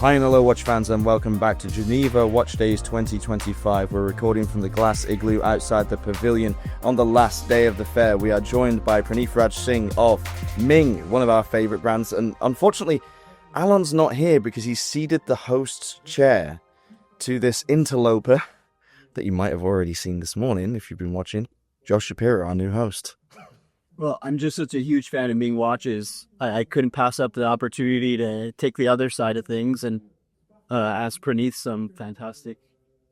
Hi and hello watch fans and welcome back to Geneva Watch Days 2025. We're recording from the glass igloo outside the pavilion on the last day of the fair. We are joined by Praneeth Rajsingh of MING, one of our favourite brands, and unfortunately Alon's not here because he's ceded the host's chair to this interloper that you might have already seen this morning if you've been watching, Josh Shapiro, our new host. Well, I'm just such a huge fan of Ming watches. I couldn't pass up the opportunity to take the other side of things and ask Praneeth some fantastic,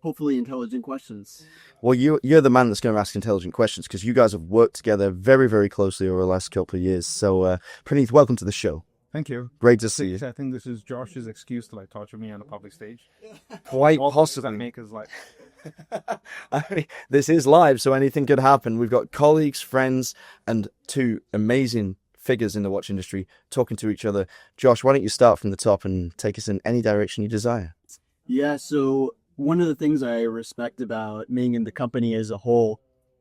hopefully intelligent questions. Well, you're the man that's going to ask intelligent questions because you guys have worked together very, very closely over the last couple of years. So, Praneeth, welcome to the show. Thank you. Great to see you. I think this is Josh's excuse to torture me on a public stage. Quite All possibly. That make his life. I mean, this is live, so anything could happen. We've got colleagues, friends, and two amazing figures in the watch industry talking to each other. Josh, why don't you start from the top and take us in any direction you desire? Yeah, so one of the things I respect about Ming and the company as a whole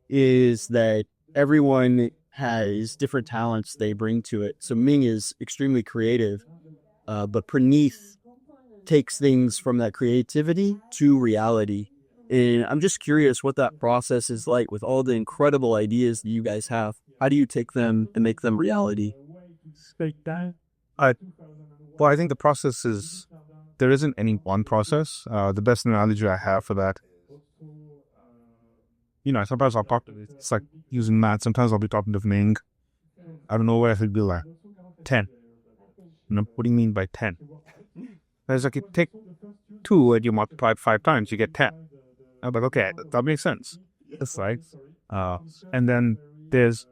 is that everyone has different talents they bring to it. So Ming is extremely creative, but Praneeth takes things from that creativity to reality. And I'm just curious what that process is like with all the incredible ideas that you guys have. How do you take them and make them reality? Well, I think the process is, there isn't any one process. The best analogy I have for that, sometimes I'll talk to, it's like using math. Sometimes I'll be talking to Ming. I don't know where it'll be like 10. What do you mean by 10? It's like you take 2 and you multiply it 5 times, you get 10. I'm like, okay, that makes sense. That's right. And then there's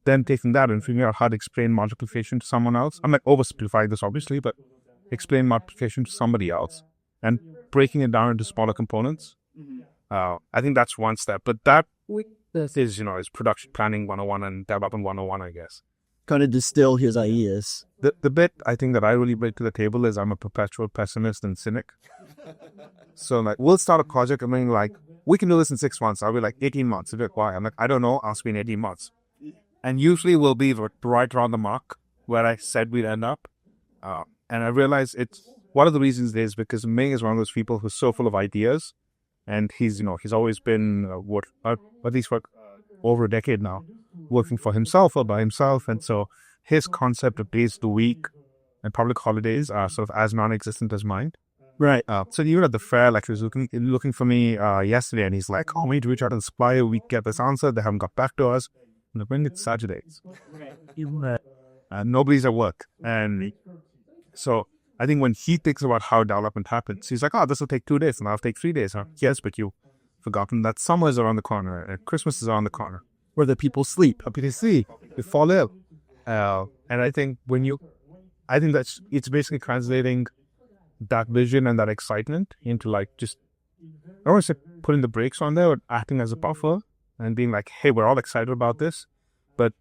taking that and figuring out how to explain multiplication to someone else. I'm like oversimplifying this obviously, but explain multiplication to somebody else and breaking it down into smaller components. I think that's one step. But that is, is production planning 101 and development 101, I guess. Kind of distill his ideas. The bit I think that I really bring to the table is I'm a perpetual pessimist and cynic. So we'll start a project. I mean, we can do this in 6 months. I'll be like 18 months. I'll be like, why? I'm like, I don't know. Ask me in 18 months. And usually we'll be right around the mark where I said we'd end up. And I realize it's one of the reasons is because Ming is one of those people who's so full of ideas. And he's always been at least for over a decade now, working for himself or by himself. And so his concept of days of the week and public holidays are sort of as non-existent as mine. Right. So even at the fair, he was looking for me yesterday, and he's like, "Oh, we need to reach out to the supplier. We get this answer. They haven't got back to us." And when it's Saturdays, nobody's at work, and so I think when he thinks about how development happens, he's like, "Oh, this will take 2 days, and I'll take 3 days." Huh? Yes, but you've forgotten that summer is around the corner, and Christmas is around the corner, where the people sleep. They fall ill, and I think that's it's basically translating that vision and that excitement into just, I don't want to say putting the brakes on there, but acting as a buffer and being like, hey, we're all excited about this, but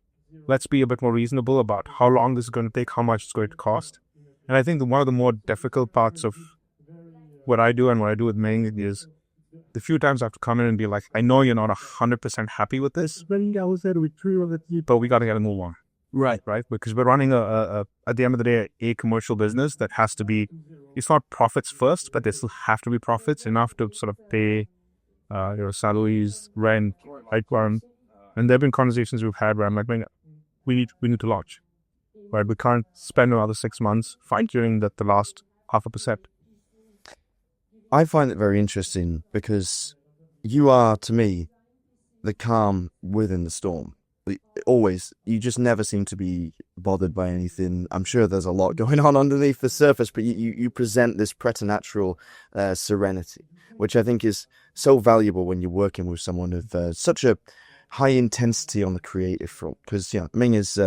let's be a bit more reasonable about how long this is going to take, how much it's going to cost. And I think one of the more difficult parts of what I do and what I do with Ming is the few times I have to come in and be like, I know you're not 100% happy with this, but we got to get a move on. Right. Because we're running at the end of the day, a commercial business that has to be, it's not profits first, but there still have to be profits enough to sort of pay your salaries, rent, right? And there have been conversations we've had where I'm like, we need to launch, right? We can't spend another 6 months fine-tuning the last 0.5%. I find it very interesting because you are, to me, the calm within the storm. Always, you just never seem to be bothered by anything. I'm sure there's a lot going on underneath the surface, but you present this preternatural serenity, which I think is so valuable when you're working with someone of such a high intensity on the creative front. Because Ming is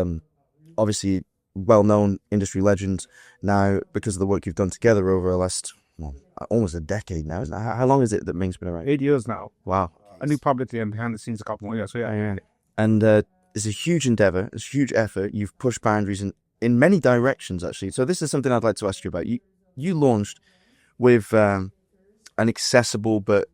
obviously well-known industry legend now because of the work you've done together over the last almost a decade now. Isn't it? How long is it that Ming's been around? 8 years now. Wow. I knew publicly and behind the scenes a couple more years. So yeah. And it's a huge endeavor, it's a huge effort. You've pushed boundaries in many directions, actually. So this is something I'd like to ask you about. You launched with an accessible but,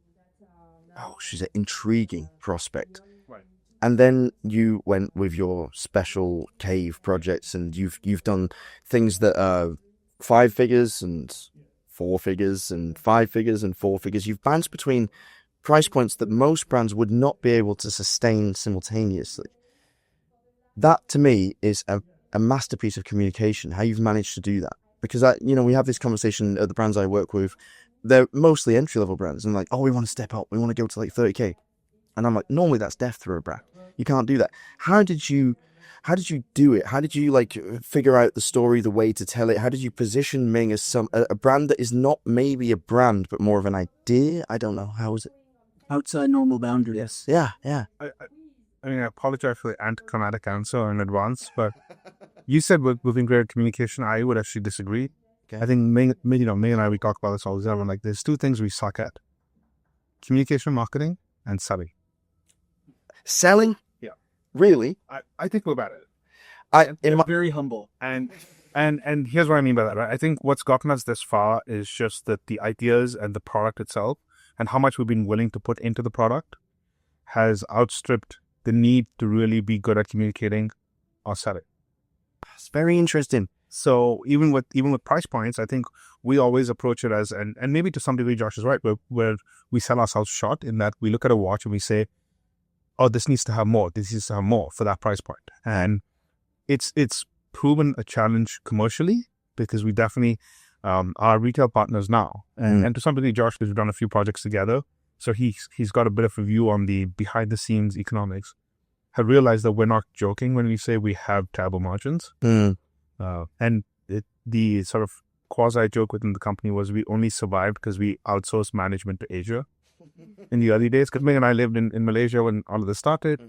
intriguing prospect. Right. And then you went with your special cave projects, and you've done things that are 5 figures and 4 figures and 5 figures and 4 figures. You've bounced between price points that most brands would not be able to sustain simultaneously. That to me is a masterpiece of communication, how you've managed to do that. Because we have this conversation at the brands I work with, they're mostly entry-level brands, and like, oh, we want to step up, we want to go to like 30k. And I'm like, normally that's death for a brand. You can't do that. How did you do it? How did you like figure out the story, the way to tell it? How did you position Ming as a brand that is not maybe a brand, but more of an idea? I don't know. How was it? Outside normal boundaries. Yeah. I mean, I apologize for the anticlimactic answer in advance, but you said with integrated communication, I would actually disagree. Okay. I think Ming and I, we talk about this all the time. I'm like, there's 2 things we suck at: communication, marketing, and selling. Selling? Yeah. Really? I think about it. They're very humble. And here's what I mean by that, right? I think what's gotten us this far is just that the ideas and the product itself and how much we've been willing to put into the product has outstripped the need to really be good at communicating or selling. It's very interesting. So even with price points, I think we always approach it as, and maybe to some degree Josh is right, where we sell ourselves short in that we look at a watch and we say, oh, this needs to have more for that price point. And it's proven a challenge commercially because we definitely are retail partners now. And to some degree, Josh, because we've done a few projects together, so he's got a bit of a view on the behind the scenes economics, have realized that we're not joking when we say we have terrible margins. And the sort of quasi joke within the company was we only survived because we outsourced management to Asia in the early days. Because Ming and I lived in Malaysia when all of this started.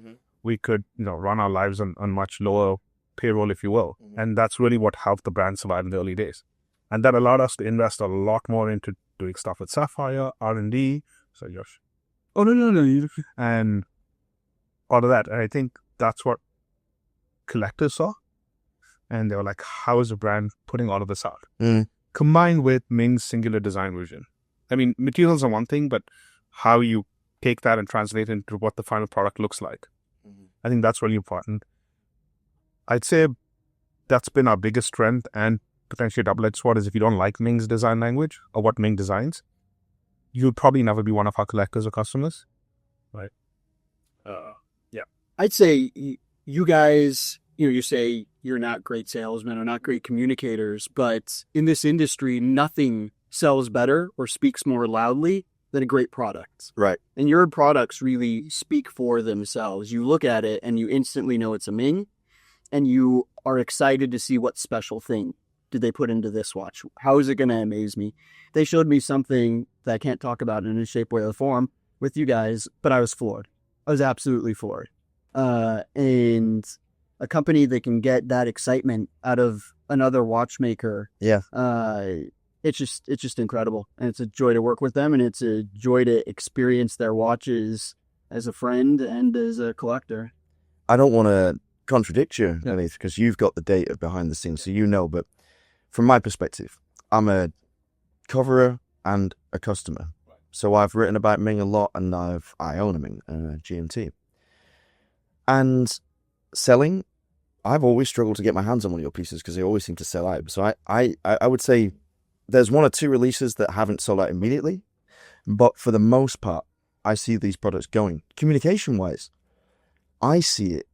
We could run our lives on much lower payroll, if you will. And that's really what helped the brand survive in the early days. And that allowed us to invest a lot more into doing stuff with Sapphire, R&D. So Josh. Oh, no. And all of that. And I think that's what collectors saw. And they were like, how is a brand putting all of this out? Combined with Ming's singular design vision. I mean, materials are one thing, but how you take that and translate it into what the final product looks like. I think that's really important. I'd say that's been our biggest strength and potentially a double-edged sword is if you don't like Ming's design language or what Ming designs, you'll probably never be one of our collectors or customers. Right? Yeah. I'd say you guys, you say you're not great salesmen or not great communicators, but in this industry, nothing sells better or speaks more loudly than a great product. Right. And your products really speak for themselves. You look at it and you instantly know it's a Ming, and you are excited to see what special thing did they put into this watch. How is it going to amaze me? They showed me something that I can't talk about in any shape, way, or form with you guys, but I was floored. I was absolutely floored. And a company that can get that excitement out of another watchmaker. Yeah. It's just incredible. And it's a joy to work with them, and it's a joy to experience their watches as a friend and as a collector. I don't want to contradict you, Praneeth, because you've got the data behind the scenes, so but from my perspective, I'm a coverer and a customer. So I've written about Ming a lot, and I own a Ming GMT. And selling, I've always struggled to get my hands on one of your pieces because they always seem to sell out. So I would say there's 1 or 2 releases that haven't sold out immediately, but for the most part, I see these products going. Communication-wise, I see it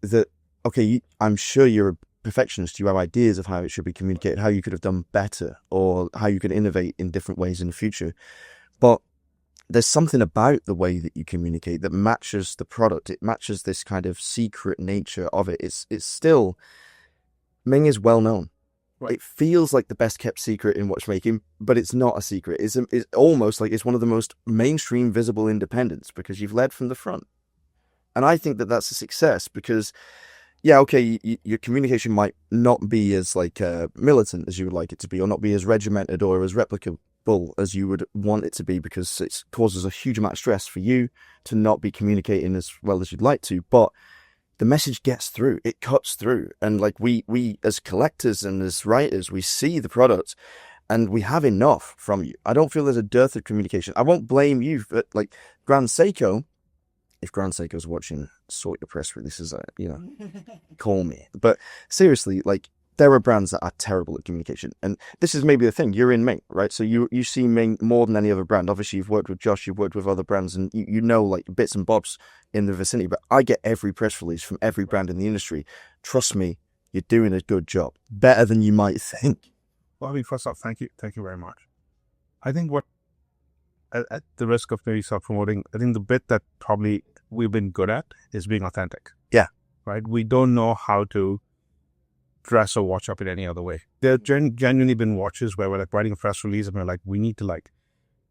that, okay, I'm sure you're a perfectionist. You have ideas of how it should be communicated, how you could have done better, or how you could innovate in different ways in the future. But there's something about the way that you communicate that matches the product. It matches this kind of secret nature of it. It's still, Ming is well known. Right. It feels like the best kept secret in watchmaking, but it's not a secret. It's almost like it's one of the most mainstream visible independents because you've led from the front. And I think that that's a success because, yeah, okay, your communication might not be as like militant as you would like it to be, or not be as regimented or as replicable as you would want it to be, because it causes a huge amount of stress for you to not be communicating as well as you'd like to. But the message gets through, it cuts through. And like we as collectors and as writers, we see the product and we have enough from you. I don't feel there's a dearth of communication. I won't blame you, but like Grand Seiko, if Grand Seiko's watching, sort your press releases out, call me. But seriously, like there are brands that are terrible at communication. And this is maybe the thing. You're in Ming, right? So you see Ming more than any other brand. Obviously, you've worked with Josh, you've worked with other brands, and you know like bits and bobs in the vicinity. But I get every press release from every brand in the industry. Trust me, you're doing a good job. Better than you might think. Well, I mean, first off, thank you very much. I think what, at the risk of maybe self-promoting, I think the bit that probably we've been good at is being authentic. Yeah. Right? We don't know how to dress a watch up in any other way. There have genuinely been watches where we're like writing a press release and we're like, we need to like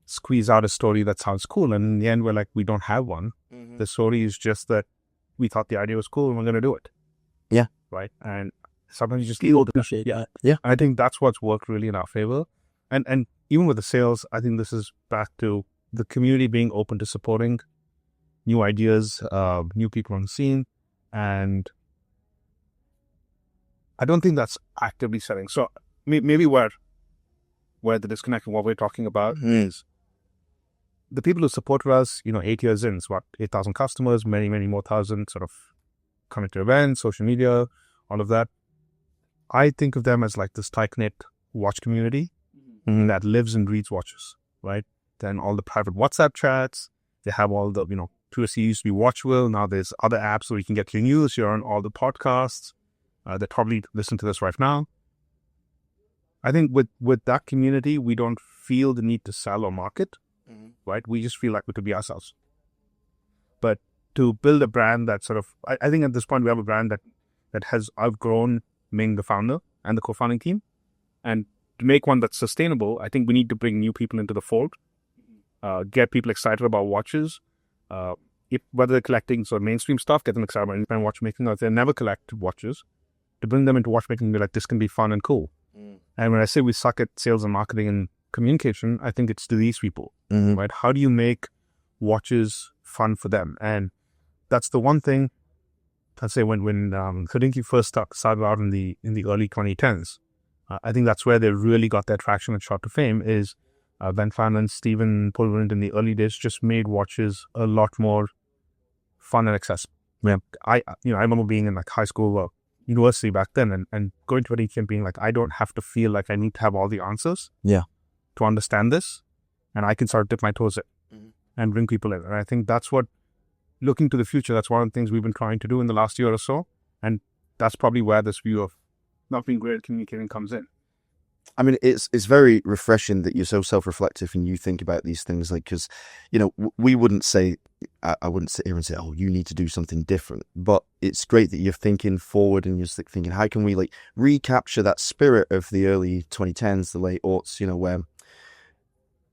squeeze out a story that sounds cool. And in the end, we're like, we don't have one. Mm-hmm. The story is just that we thought the idea was cool and we're going to do it. Yeah. Right. And sometimes you just People appreciate that. Yeah. I think that's what's worked really in our favor. And even with the sales, I think this is back to the community being open to supporting new ideas, new people on the scene. And I don't think that's actively selling. So maybe where the disconnect and what we're talking about is the people who supported us, 8 years in, it's what, 8,000 customers, many, many more thousand sort of coming to events, social media, all of that. I think of them as like this tight-knit watch community that lives and breathes watches, right? Then all the private WhatsApp chats, they have all the, previously used to be Watchville, now there's other apps where you can get your news, you're on all the podcasts. That probably listen to this right now. I think with that community, we don't feel the need to sell or market, right? We just feel like we could be ourselves. But to build a brand that sort of, I think at this point we have a brand that has outgrown Ming, the founder, and the co-founding team. And to make one that's sustainable, I think we need to bring new people into the fold, get people excited about watches, whether they're collecting sort of mainstream stuff, get them excited about independent watchmaking, or if they never collect watches, to bring them into watchmaking and be like, this can be fun and cool. And when I say we suck at sales and marketing and communication, I think it's to these people, right? How do you make watches fun for them? And that's the one thing I'd say when Hodinkee first started out in the early 2010s, I think that's where they really got their traction and shot to fame is Ben Fan, Stephen Pulverint in the early days just made watches a lot more fun and accessible. Yeah. I remember being in like high school or university back then and going to a camp being like, I don't have to feel like I need to have all the answers to understand this, and I can start to dip my toes in and bring people in. And I think that's what, looking to the future, that's one of the things we've been trying to do in the last year or so, and that's probably where this view of not being great at communicating comes in. I mean, it's very refreshing that you're so self-reflective and you think about these things, like, because, we wouldn't say, I wouldn't sit here and say, oh, you need to do something different, but it's great that you're thinking forward and you're just thinking, how can we like recapture that spirit of the early 2010s, the late aughts, where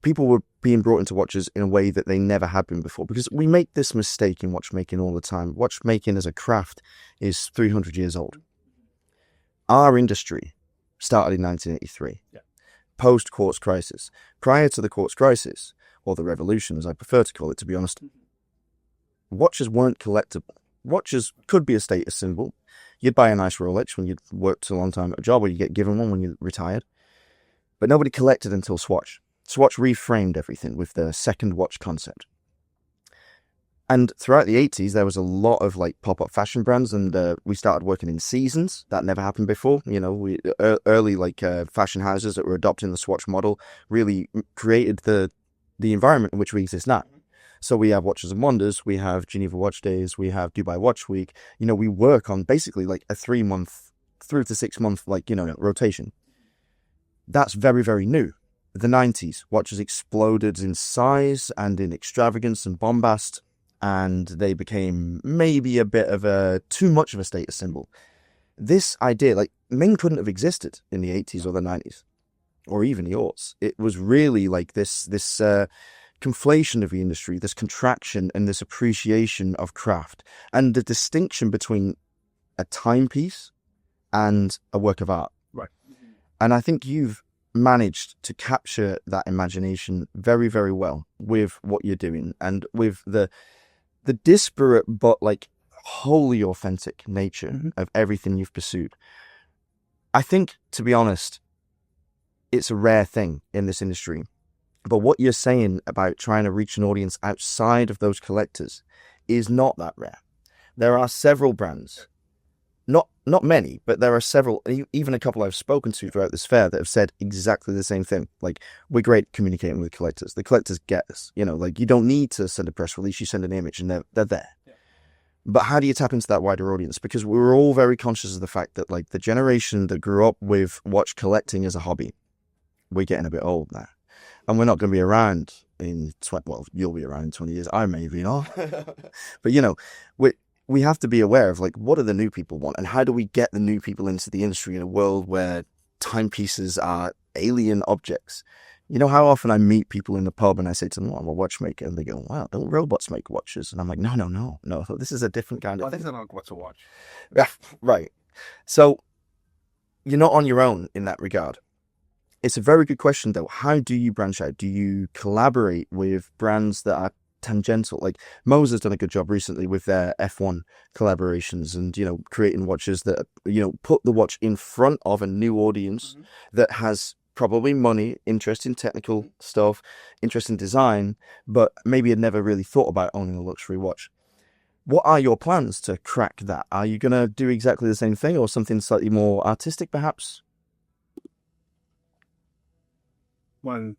people were being brought into watches in a way that they never had been before, because we make this mistake in watchmaking all the time. Watchmaking as a craft is 300 years old. Our industry started in 1983, post-quartz crisis. Prior to the quartz crisis, or the revolution as I prefer to call it, to be honest, watches weren't collectible. Watches could be a status symbol. You'd buy a nice Rolex when you'd worked a long time at a job, or you get given one when you retired. But nobody collected until Swatch. Swatch reframed everything with the second watch concept. And throughout the 80s, there was a lot of like pop-up fashion brands, and we started working in seasons. That never happened before. Early like fashion houses that were adopting the Swatch model really created the environment in which we exist now. So we have Watches and Wonders, we have Geneva Watch Days, we have Dubai Watch Week. We work on basically like a 3-month through to 6-month rotation. That's very, very new. The 90s, watches exploded in size and in extravagance and bombast, and they became maybe a bit of too much of a status symbol. This idea, like, Ming couldn't have existed in the 80s or the 90s, or even the aughts. It was really like this conflation of the industry, this contraction and this appreciation of craft, and the distinction between a timepiece and a work of art. Right. And I think you've managed to capture that imagination very, very well with what you're doing, and with the disparate but like wholly authentic nature of everything you've pursued. I think, to be honest, it's a rare thing in this industry. But what you're saying about trying to reach an audience outside of those collectors is not that rare. There are several brands, not not many, but there are several, even a couple I've spoken to throughout this fair that have said exactly the same thing. Like, we're great at communicating with collectors. The collectors get us. You know, like, you don't need to send a press release. You send an image and they're there. Yeah. But how do you tap into that wider audience? Because we were all very conscious of the fact that, like, the generation that grew up with watch collecting as a hobby, we're getting a bit old now. And we're not going to be around in, well, you'll be around in 20 years. I may be not. But, you know, we have to be aware of, like, what do the new people want? And how do we get the new people into the industry in a world where timepieces are alien objects? You know how often I meet people in the pub and I say to them, I'm a watchmaker. And they go, wow, don't robots make watches? And I'm like, no. This is a different kind of I think they're not what's a watch. Yeah, right. So you're not on your own in that regard. It's a very good question, though. How do you branch out? Do you collaborate with brands that are tangential? Like, Moe's has done a good job recently with their F1 collaborations and, you know, creating watches that, you know, put the watch in front of a new audience that has probably money, interest in technical stuff, interest in design, but maybe had never really thought about owning a luxury watch. What are your plans to crack that? Are you going to do exactly the same thing or something slightly more artistic, perhaps? Well,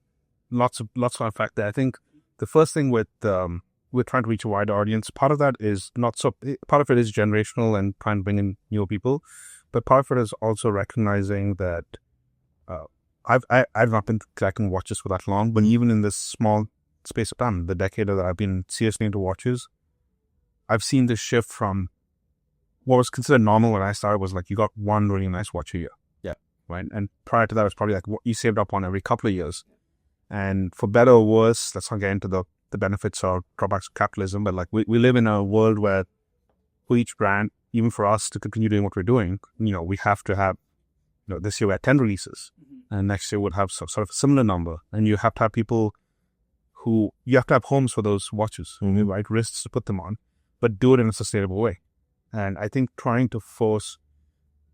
lots of fact there. I think the first thing with we're trying to reach a wider audience. Part of that is part of it is generational and trying to bring in new people, but part of it is also recognizing that I've not been collecting watches for that long, but even in this small space of time, the decade that I've been seriously into watches, I've seen this shift from what was considered normal when I started was like you got one really nice watch a year. Right. And prior to that, it was probably like what you saved up on every couple of years. And for better or worse, let's not get into the benefits or drawbacks of capitalism, but like we live in a world where for each brand, even for us to continue doing what we're doing, you know, we have to have, you know, this year we had 10 releases and next year we'll have sort of a similar number. And you have to have people you have to have homes for those watches, right? Wrists to put them on, but do it in a sustainable way. And I think trying to force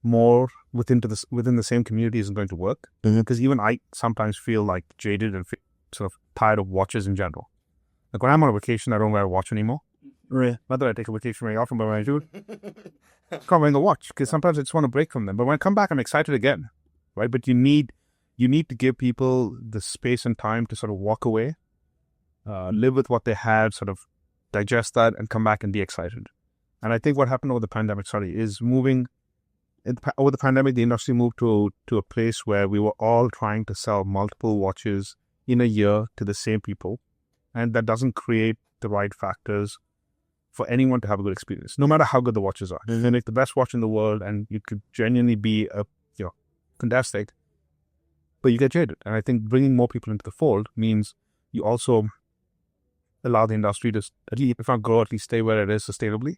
more within the same community isn't going to work, because even I sometimes feel like jaded and sort of tired of watches in general. Like when I'm on a vacation, I don't wear a watch anymore. Right. Not that I take a vacation very often, but when I do, I can't wear a watch because sometimes I just want to break from them. But when I come back, I'm excited again, right? But you need to give people the space and time to sort of walk away, live with what they have, sort of digest that, and come back and be excited. And I think what happened over the pandemic, is moving. Over the pandemic, the industry moved to a place where we were all trying to sell multiple watches in a year to the same people, and that doesn't create the right factors for anyone to have a good experience, no matter how good the watches are. You can make the best watch in the world, and you could genuinely be fantastic, but you get jaded. And I think bringing more people into the fold means you also allow the industry to, at least, if not grow, at least stay where it is sustainably.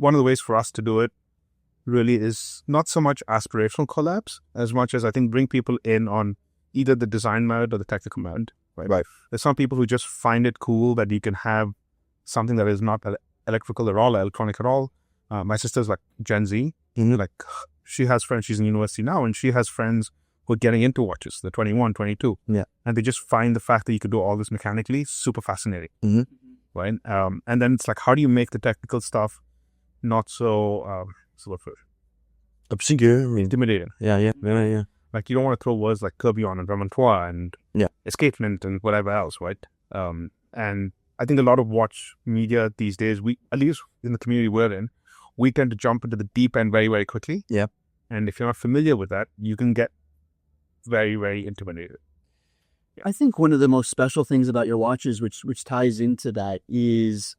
One of the ways for us to do it really is not so much aspirational collabs as much as I think bring people in on either the design merit or the technical merit. Right. There's some people who just find it cool that you can have something that is not electrical at all, electronic at all. My sister's like Gen Z. Like she has friends, she's in university now, and she has friends who are getting into watches. They're 21, 22. Yeah. And they just find the fact that you could do all this mechanically super fascinating. Right. And then it's like, how do you make the technical stuff not so obscure, intimidating? Yeah. Like you don't want to throw words like tourbillon and remontoire and escapement and whatever else, right? And I think a lot of watch media these days, at least in the community we're in, we tend to jump into the deep end very, very quickly. Yeah. And if you're not familiar with that, you can get very, very intimidated. I think one of the most special things about your watches, which ties into that, is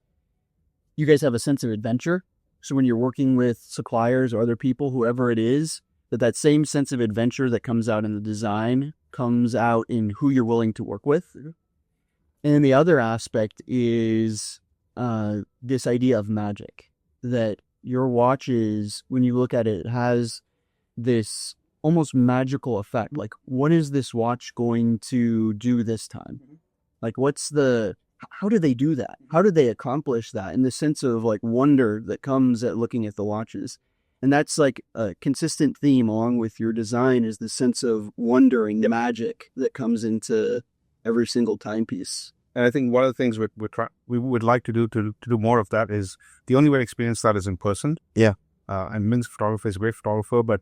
you guys have a sense of adventure. So when you're working with suppliers or other people, whoever it is, that same sense of adventure that comes out in the design comes out in who you're willing to work with. And the other aspect is this idea of magic, that your watches, when you look at it, has this almost magical effect. Like, what is this watch going to do this time? Like, how do they do that? How do they accomplish that? And the sense of like wonder that comes at looking at the watches. And that's like a consistent theme along with your design, is the sense of wonder and magic that comes into every single timepiece. And I think one of the things we would like to do more of that is the only way to experience that is in person. Yeah. And Ming's photographer is a great photographer, but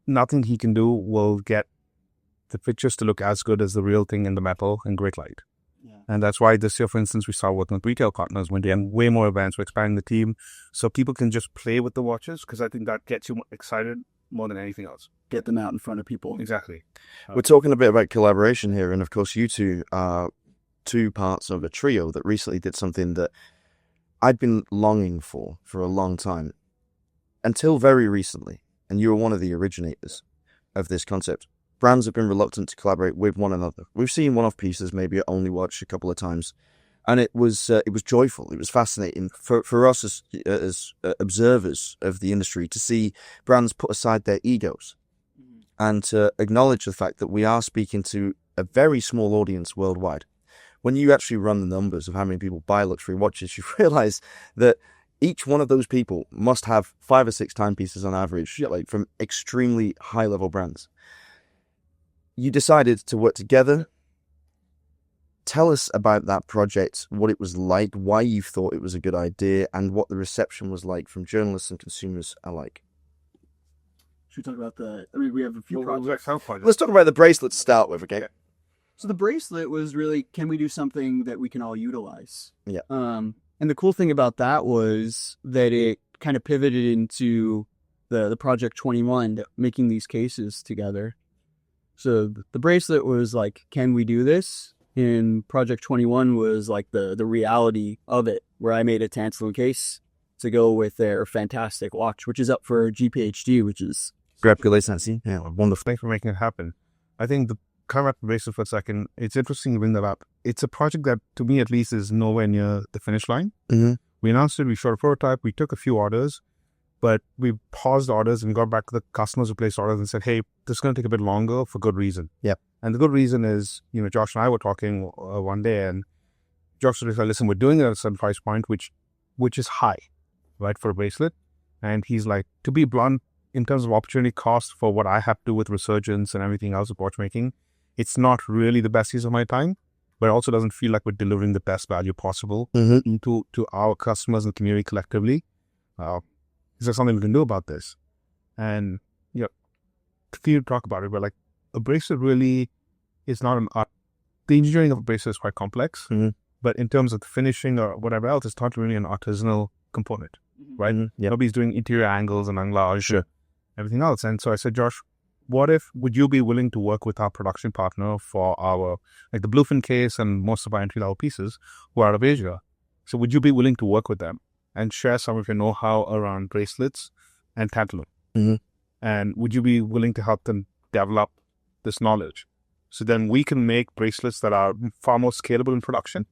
nothing he can do will get the pictures to look as good as the real thing in the metal in great light. Yeah. And that's why this year, for instance, we started working with retail partners. We're doing way more events. We're expanding the team so people can just play with the watches, because I think that gets you excited more than anything else. Get them out in front of people. Exactly. We're talking a bit about collaboration here, and of course you two are two parts of a trio that recently did something that I'd been longing for a long time, until very recently, and you were one of the originators of this concept. Brands have been reluctant to collaborate with one another. We've seen one-off pieces, maybe at Only Watch a couple of times, and it was joyful. It was fascinating for us as observers of the industry to see brands put aside their egos and to acknowledge the fact that we are speaking to a very small audience worldwide. When you actually run the numbers of how many people buy luxury watches, you realize that each one of those people must have 5 or 6 timepieces on average, like from extremely high-level brands. You decided to work together. Tell us about that project, what it was like, why you thought it was a good idea, and what the reception was like from journalists and consumers alike. Should we talk about we have a few projects. Let's talk about the bracelet to start with, okay? So the bracelet was really, can we do something that we can all utilize? Yeah. And the cool thing about that was that it kind of pivoted into the Project 21, making these cases together. So the bracelet was like, can we do this? And Project 21 was like the reality of it, where I made a tantalum case to go with their fantastic watch, which is up for GPHD, which is... Congratulations. Yeah, wonderful. Thanks for making it happen. I think coming back to bracelet for a second, it's interesting to bring that up. It's a project that, to me at least, is nowhere near the finish line. Mm-hmm. We announced it, we shot a prototype, we took a few orders, but we paused orders and got back to the customers who placed orders and said, hey, this is going to take a bit longer for good reason. Yep. And the good reason is, Josh and I were talking one day, and Josh said, listen, we're doing it at a certain price point, which is high, right, for a bracelet. And he's like, to be blunt, in terms of opportunity cost for what I have to do with Resurgence and everything else with watchmaking, it's not really the best use of my time, but it also doesn't feel like we're delivering the best value possible to our customers and community collectively. Is there something we can do about this? And, continue to talk about it, but like a bracelet really is not an art. The engineering of a bracelet is quite complex, but in terms of the finishing or whatever else, it's not really an artisanal component, right? Yep. Nobody's doing interior angles and anglage, everything else. And so I said, Josh, would you be willing to work with our production partner for our, like the Bluefin case and most of our entry-level pieces who are out of Asia? So would you be willing to work with them and share some of your know-how around bracelets and tantalum? Mm-hmm. And would you be willing to help them develop this knowledge? So then we can make bracelets that are far more scalable in production,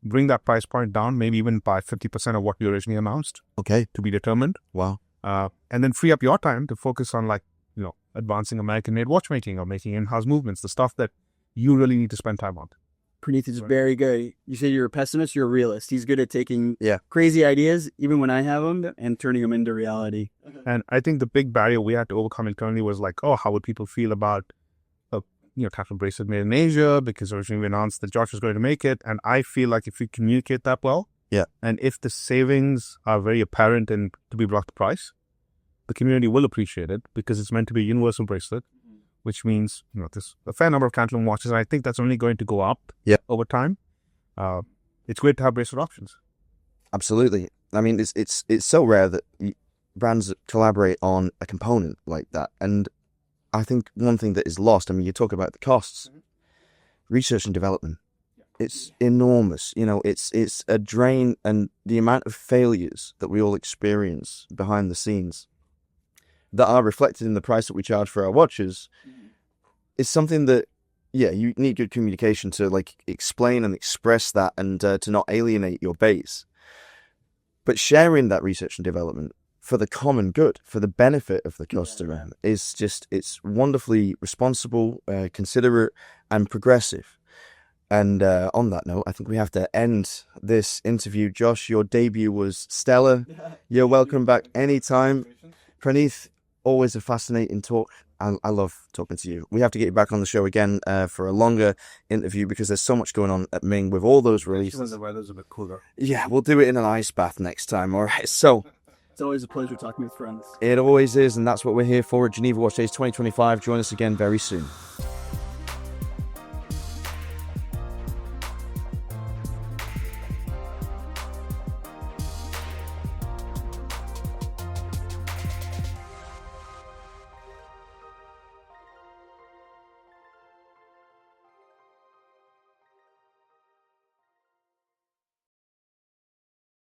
bring that price point down, maybe even by 50% of what we originally announced. Okay. To be determined. Wow. And then free up your time to focus on advancing American-made watchmaking or making in-house movements, the stuff that you really need to spend time on. Praneeth is very good. You say you're a pessimist, you're a realist. He's good at taking Yeah. crazy ideas, even when I have them, and turning them into reality. And I think the big barrier we had to overcome internally was like, how would people feel about a tantalum bracelet made in Asia? Because originally we announced that Josh was going to make it. And I feel like if we communicate that well, and if the savings are very apparent and to be brought to price, the community will appreciate it because it's meant to be a universal bracelet, which means there's a fair number of tantalum watches, and I think that's only going to go up over time. It's great to have bracelet options. Absolutely. I mean, it's so rare that brands collaborate on a component like that, and I think one thing that is lost. I mean, you talk about the costs, research and development. It's enormous. It's a drain, and the amount of failures that we all experience behind the scenes that are reflected in the price that we charge for our watches is something that, you need good communication to explain and express that and to not alienate your base. But sharing that research and development for the common good, for the benefit of the customer is it's wonderfully responsible, considerate and progressive. And on that note, I think we have to end this interview. Josh, your debut was stellar. You're welcome back anytime. Praneeth, always a fascinating talk. I love talking to you. We have to get you back on the show again for a longer interview because there's so much going on at Ming with all those releases. The weather's a bit cooler. Yeah, we'll do it in an ice bath next time. All right. So It's always a pleasure talking with friends. it always is, and that's what we're here for at Geneva Watch Days 2025. Join us again very soon.